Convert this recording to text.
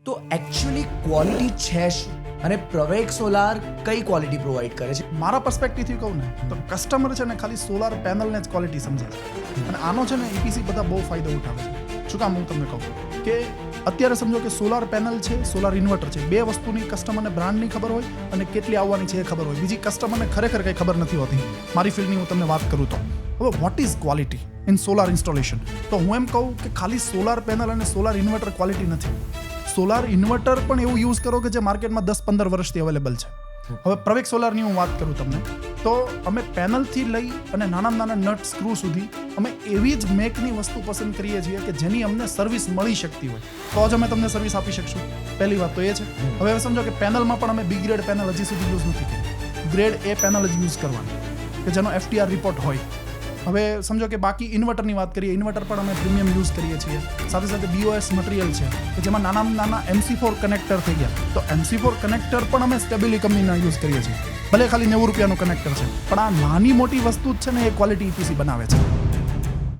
તો actually quality છે શું અને પ્રવેગ સોલાર કઈ ક્વોલિટી પ્રોવાઈડ કરે છે? મારા પર્સપેક્ટિવથી કહું ને તો કસ્ટમર છે ને ખાલી સોલાર પેનલને જ ક્વોલિટી સમજે છે અને આનો છે ને EPC બધા બહુ ફાયદો ઉઠાવે છે. શું કામ હું તમને કહું કે અત્યારે સમજો કે સોલાર પેનલ છે, સોલાર ઇન્વર્ટર છે, બે વસ્તુની કસ્ટમરને બ્રાન્ડની ખબર હોય અને કેટલી આવવાની છે એ ખબર હોય. બીજી કસ્ટમરને ખરેખર કંઈ ખબર નથી હોતી. મારી ફિલ્ડની હું તમને વાત કરું તો હવે what is quality in solar installation, તો હું એમ કહું કે ખાલી સોલાર પેનલ અને સોલાર ઇન્વર્ટર ક્વોલિટી નથી. સોલાર ઇન્વર્ટર પણ એવું યુઝ કરો કે જે માર્કેટમાં 10-15 વર્ષથી અવેલેબલ છે. હવે પ્રવેગ સોલારની હું વાત કરું તમને તો અમે પેનલથી લઈ અને નાના નટ સ્ક્રૂ સુધી અમે એવી જ મેકની વસ્તુ પસંદ કરીએ છીએ કે જેની અમને સર્વિસ મળી શકતી હોય તો જ અમે તમને સર્વિસ આપી શકશું. પહેલી વાત તો એ છે. હવે સમજો કે પેનલમાં પણ અમે બી ગ્રેડ પેનલ હજી સુધી યુઝ નથી કરી. ગ્રેડ એ પેનલ જ યુઝ કરવાની કે જેનો FTR રિપોર્ટ હોય. હવે સમજો કે બાકી ઇન્વર્ટરની વાત કરીએ, ઇન્વર્ટર પણ અમે પ્રીમિયમ યુઝ કરીએ છીએ. સાથે સાથે BOS મટીરિયલ છે કે જેમાં નાના MC4 કનેક્ટર થઈ ગયા, તો MC4 કનેક્ટર પણ અમે સ્ટેબિલી કંપનીના યુઝ કરીએ છીએ. ભલે ખાલી 90 રૂપિયાનું કનેક્ટર છે, પણ આ નાની મોટી વસ્તુ જ છે ને એ ક્વોલિટી EPC બનાવે છે.